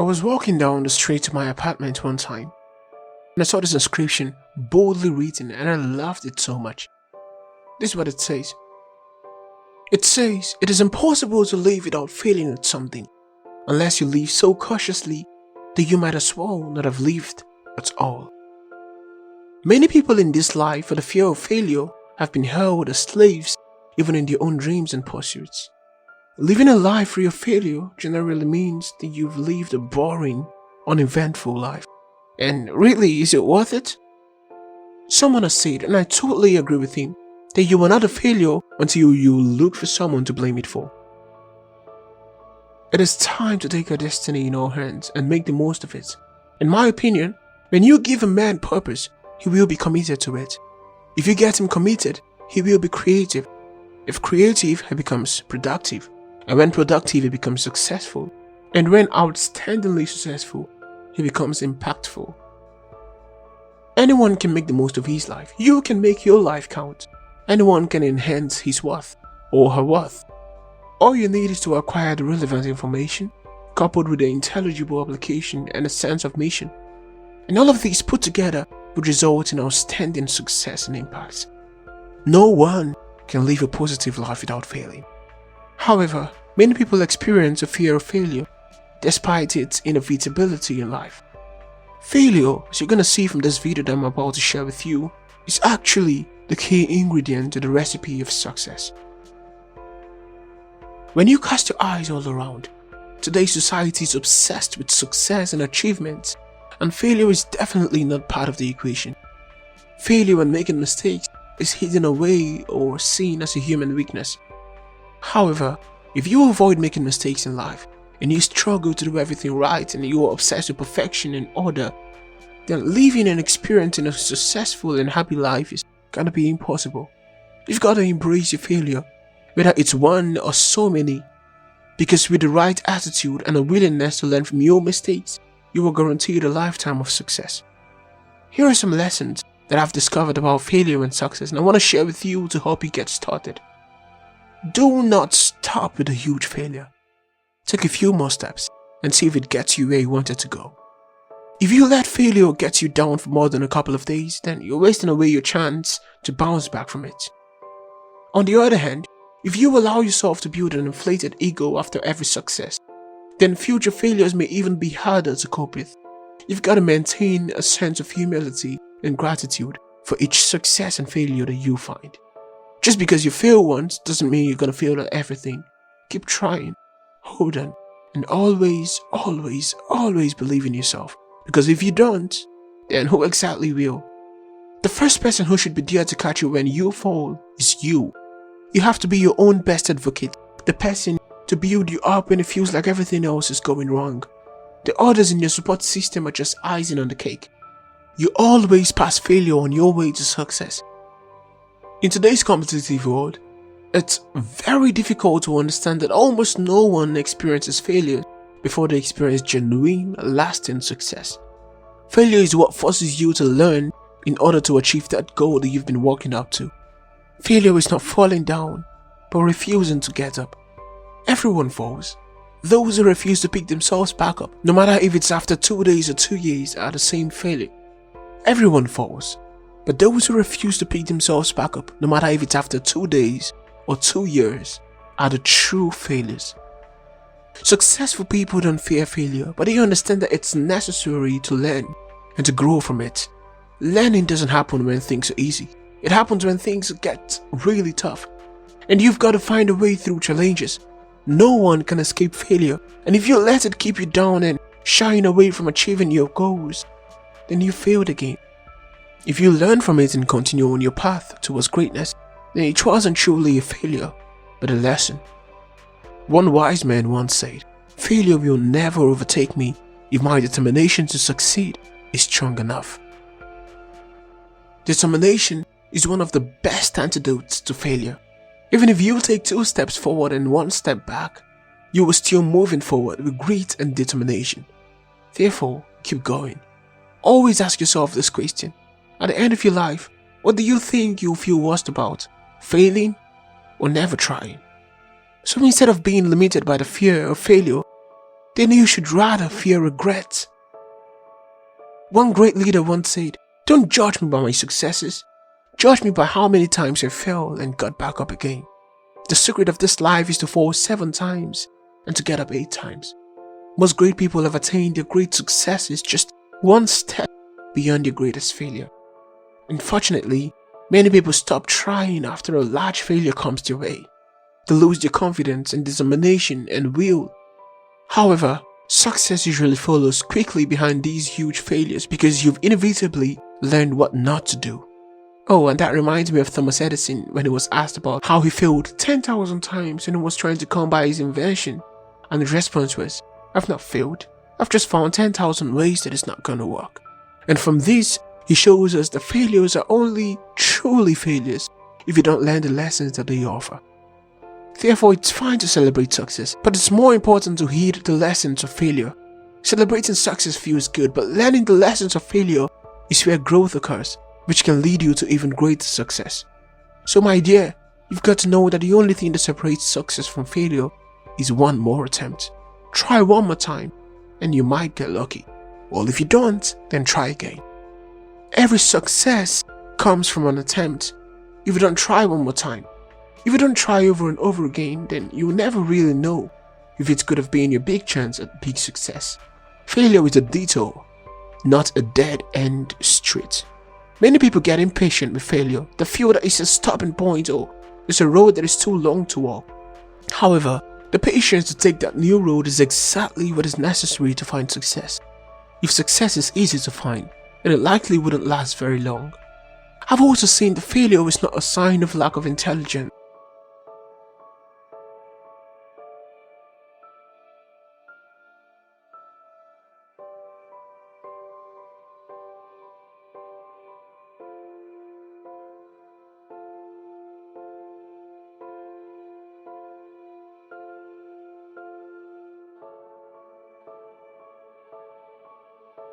I was walking down the street to my apartment one time, and I saw this inscription boldly written, and I loved it so much. This is what it says. It says, "It is impossible to live without failing at something, unless you live so cautiously that you might as well not have lived at all." Many people in this life, for the fear of failure, have been held as slaves even in their own dreams and pursuits. Living a life free of failure generally means that you've lived a boring, uneventful life. And really, is it worth it? Someone has said, and I totally agree with him, that you are not a failure until you look for someone to blame it for. It is time to take our destiny in our hands and make the most of it. In my opinion, when you give a man purpose, he will be committed to it. If you get him committed, he will be creative. If creative, he becomes productive. And when productive, he becomes successful. And when outstandingly successful, he becomes impactful. Anyone can make the most of his life. You can make your life count. Anyone can enhance his worth or her worth. All you need is to acquire the relevant information, coupled with the intelligible application and a sense of mission. And all of these put together would result in outstanding success and impact. No one can live a positive life without failing. However, many people experience a fear of failure, despite its inevitability in life. Failure, as you're going to see from this video that I'm about to share with you, is actually the key ingredient to the recipe of success. When you cast your eyes all around, today's society is obsessed with success and achievements, and failure is definitely not part of the equation. Failure and making mistakes is hidden away or seen as a human weakness. However, if you avoid making mistakes in life, and you struggle to do everything right, and you are obsessed with perfection and order, then living and experiencing a successful and happy life is gonna be impossible. You've got to embrace your failure, whether it's one or so many, because with the right attitude and a willingness to learn from your mistakes, you will guarantee a lifetime of success. Here are some lessons that I've discovered about failure and success, and I want to share with you to help you get started. Do not stop with a huge failure. Take a few more steps and see if it gets you where you wanted to go. If you let failure get you down for more than a couple of days, then you're wasting away your chance to bounce back from it. On the other hand, if you allow yourself to build an inflated ego after every success, then future failures may even be harder to cope with. You've got to maintain a sense of humility and gratitude for each success and failure that you find. Just because you fail once doesn't mean you're going to fail at everything. Keep trying, hold on, and always believe in yourself. Because if you don't, then who exactly will? The first person who should be there to catch you when you fall is you. You have to be your own best advocate, the person to build you up when it feels like everything else is going wrong. The others in your support system are just icing on the cake. You always pass failure on your way to success. In today's competitive world, it's very difficult to understand that almost no one experiences failure before they experience genuine, lasting success. Failure is what forces you to learn in order to achieve that goal that you've been working up to. Failure is not falling down, but refusing to get up. Everyone falls. Those who refuse to pick themselves back up, no matter if it's after 2 days or 2 years, are the same failure. Everyone falls, but those who refuse to pick themselves back up, no matter if it's after 2 days or 2 years, are the true failures. Successful people don't fear failure, but they understand that it's necessary to learn and to grow from it. Learning doesn't happen when things are easy. It happens when things get really tough. And you've got to find a way through challenges. No one can escape failure, and if you let it keep you down and shying away from achieving your goals, then you failed again. If you learn from it and continue on your path towards greatness, then it wasn't truly a failure, but a lesson. One wise man once said, "Failure will never overtake me if my determination to succeed is strong enough." Determination is one of the best antidotes to failure. Even if you take 2 steps forward and 1 step back, you will still moving forward with grit and determination. Therefore, keep going. Always ask yourself this question. At the end of your life, what do you think you'll feel worst about? Failing or never trying? So instead of being limited by the fear of failure, then you should rather fear regret. One great leader once said, "Don't judge me by my successes. Judge me by how many times I fell and got back up again. The secret of this life is to fall 7 times and to get up 8 times. Most great people have attained their great successes just one step beyond their greatest failure. Unfortunately, many people stop trying after a large failure comes their way. They lose their confidence and determination and will. However, success usually follows quickly behind these huge failures because you've inevitably learned what not to do. Oh, and that reminds me of Thomas Edison when he was asked about how he failed 10,000 times when he was trying to come by his invention. And the response was, "I've not failed. I've just found 10,000 ways that it's not gonna work." And from this, he shows us that failures are only truly failures if you don't learn the lessons that they offer. Therefore, it's fine to celebrate success, but it's more important to heed the lessons of failure. Celebrating success feels good, but learning the lessons of failure is where growth occurs, which can lead you to even greater success. So my dear, you've got to know that the only thing that separates success from failure is one more attempt. Try one more time, and you might get lucky. Well, if you don't, then try again. Every success comes from an attempt. If you don't try one more time, if you don't try over and over again, then you will never really know if it could have been your big chance at big success. Failure is a detour, not a dead-end street. Many people get impatient with failure. They feel that it's a stopping point or it's a road that is too long to walk. However, the patience to take that new road is exactly what is necessary to find success. If success is easy to find, then it likely wouldn't last very long. I've also seen that failure is not a sign of lack of intelligence.